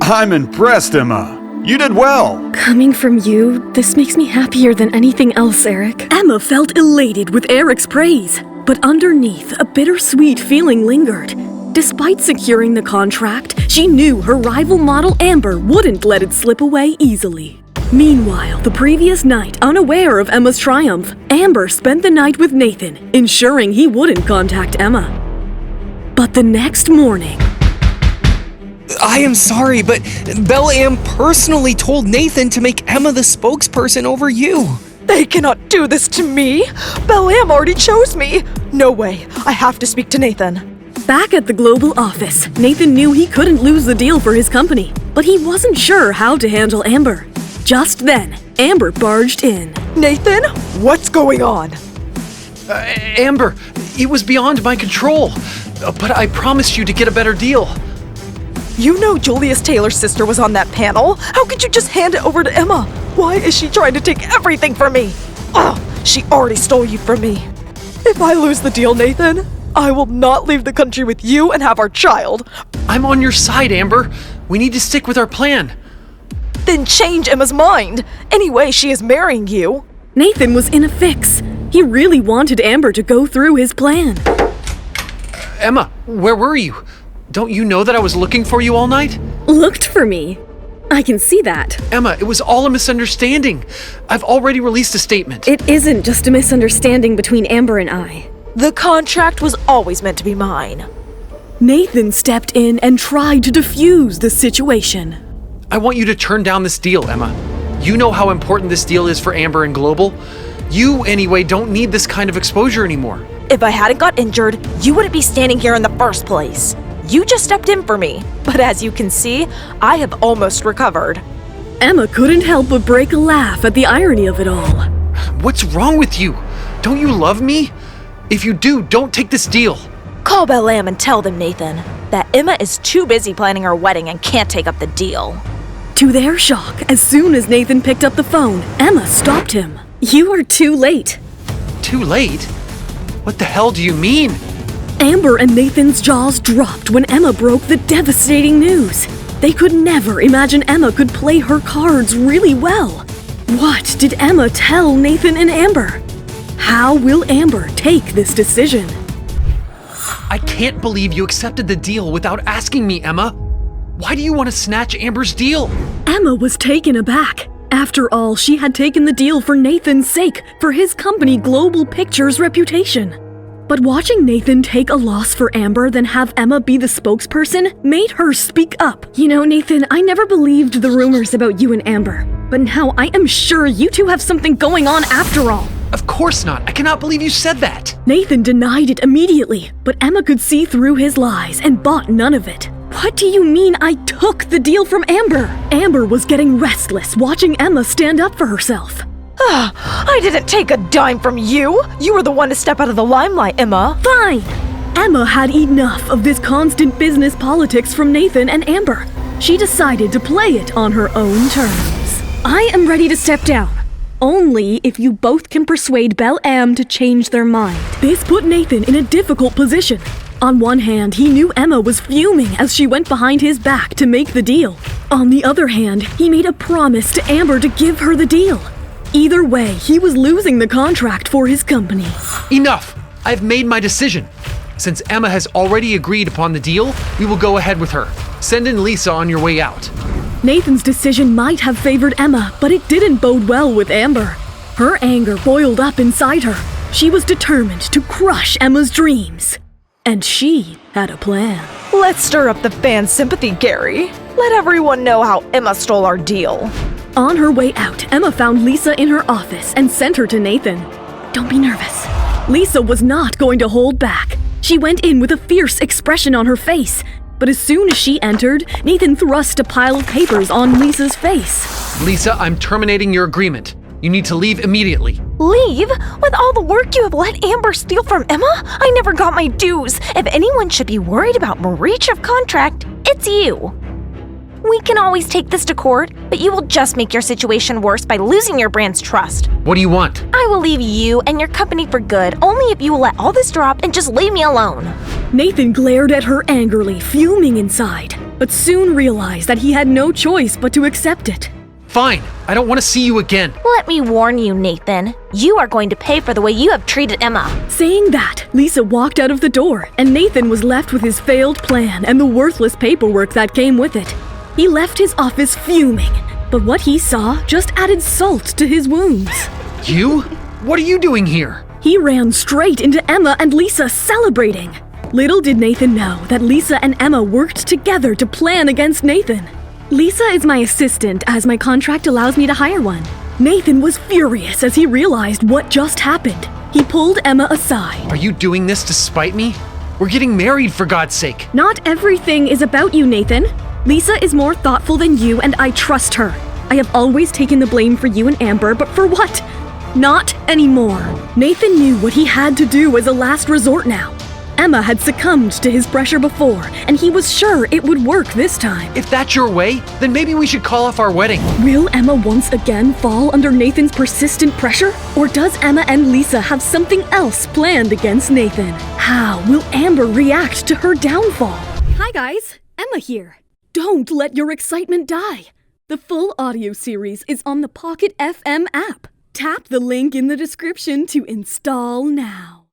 I'm impressed, Emma. You did well. Coming from you, this makes me happier than anything else, Eric. Emma felt elated with Eric's praise, but underneath, a bittersweet feeling lingered. Despite securing the contract, she knew her rival model Amber wouldn't let it slip away easily. Meanwhile, the previous night, unaware of Emma's triumph, Amber spent the night with Nathan, ensuring he wouldn't contact Emma. But the next morning... I am sorry, but Belle-Am personally told Nathan to make Emma the spokesperson over you. They cannot do this to me. Belle-Am already chose me. No way. I have to speak to Nathan. Back at the global office, Nathan knew he couldn't lose the deal for his company, but he wasn't sure how to handle Amber. Just then, Amber barged in. Nathan, what's going on? Amber, it was beyond my control, but I promised you to get a better deal. You know Julius Taylor's sister was on that panel. How could you just hand it over to Emma? Why is she trying to take everything from me? Oh, she already stole you from me. If I lose the deal, Nathan, I will not leave the country with you and have our child. I'm on your side, Amber. We need to stick with our plan. Then change Emma's mind. Anyway, she is marrying you. Nathan was in a fix. He really wanted Amber to go through his plan. Emma, where were you? Don't you know that I was looking for you all night? Looked for me? I can see that. Emma, it was all a misunderstanding. I've already released a statement. It isn't just a misunderstanding between Amber and I. The contract was always meant to be mine. Nathan stepped in and tried to defuse the situation. I want you to turn down this deal, Emma. You know how important this deal is for Amber and Global. You, anyway, don't need this kind of exposure anymore. If I hadn't got injured, you wouldn't be standing here in the first place. You just stepped in for me, but as you can see, I have almost recovered. Emma couldn't help but break a laugh at the irony of it all. What's wrong with you? Don't you love me? If you do, don't take this deal. Call Belle-Am and tell them, Nathan, that Emma is too busy planning her wedding and can't take up the deal. To their shock, as soon as Nathan picked up the phone, Emma stopped him. You are too late. Too late? What the hell do you mean? Amber and Nathan's jaws dropped when Emma broke the devastating news. They could never imagine Emma could play her cards really well. What did Emma tell Nathan and Amber? How will Amber take this decision? I can't believe you accepted the deal without asking me, Emma. Why do you want to snatch Amber's deal? Emma was taken aback. After all, she had taken the deal for Nathan's sake, for his company Global Pictures' reputation. But watching Nathan take a loss for Amber, then have Emma be the spokesperson, made her speak up. You know, Nathan, I never believed the rumors about you and Amber. But now I am sure you two have something going on after all. Of course not. I cannot believe you said that. Nathan denied it immediately, but Emma could see through his lies and bought none of it. What do you mean I took the deal from Amber? Amber was getting restless watching Emma stand up for herself. I didn't take a dime from you. You were the one to step out of the limelight, Emma. Fine. Emma had enough of this constant business politics from Nathan and Amber. She decided to play it on her own terms. I am ready to step down. Only if you both can persuade Belle-Am to change their mind. This put Nathan in a difficult position. On one hand, he knew Emma was fuming as she went behind his back to make the deal. On the other hand, he made a promise to Amber to give her the deal. Either way, he was losing the contract for his company. Enough! I've made my decision. Since Emma has already agreed upon the deal, we will go ahead with her. Send in Lisa on your way out. Nathan's decision might have favored Emma, but it didn't bode well with Amber. Her anger boiled up inside her. She was determined to crush Emma's dreams. And she had a plan. Let's stir up the fans' sympathy, Gary. Let everyone know how Emma stole our deal. On her way out, Emma found Lisa in her office and sent her to Nathan. Don't be nervous. Lisa was not going to hold back. She went in with a fierce expression on her face. But as soon as she entered, Nathan thrust a pile of papers on Lisa's face. Lisa, I'm terminating your agreement. You need to leave immediately. Leave? With all the work you have let Amber steal from Emma? I never got my dues. If anyone should be worried about breach of contract, it's you. We can always take this to court, but you will just make your situation worse by losing your brand's trust. What do you want? I will leave you and your company for good only if you will let all this drop and just leave me alone. Nathan glared at her angrily, fuming inside, but soon realized that he had no choice but to accept it. Fine, I don't want to see you again. Let me warn you, Nathan. You are going to pay for the way you have treated Emma. Saying that, Lisa walked out of the door, and Nathan was left with his failed plan and the worthless paperwork that came with it. He left his office fuming, but what he saw just added salt to his wounds. You? What are you doing here? He ran straight into Emma and Lisa celebrating. Little did Nathan know that Lisa and Emma worked together to plan against Nathan. Lisa is my assistant as my contract allows me to hire one. Nathan was furious as he realized what just happened. He pulled Emma aside. Are you doing this to spite me? We're getting married, for God's sake. Not everything is about you, Nathan. Lisa is more thoughtful than you, and I trust her. I have always taken the blame for you and Amber, but for what? Not anymore. Nathan knew what he had to do as a last resort now. Emma had succumbed to his pressure before, and he was sure it would work this time. If that's your way, then maybe we should call off our wedding. Will Emma once again fall under Nathan's persistent pressure? Or does Emma and Lisa have something else planned against Nathan? How will Amber react to her downfall? Hi guys, Emma here. Don't let your excitement die. The full audio series is on the Pocketfm app. Tap the link in the description to install now.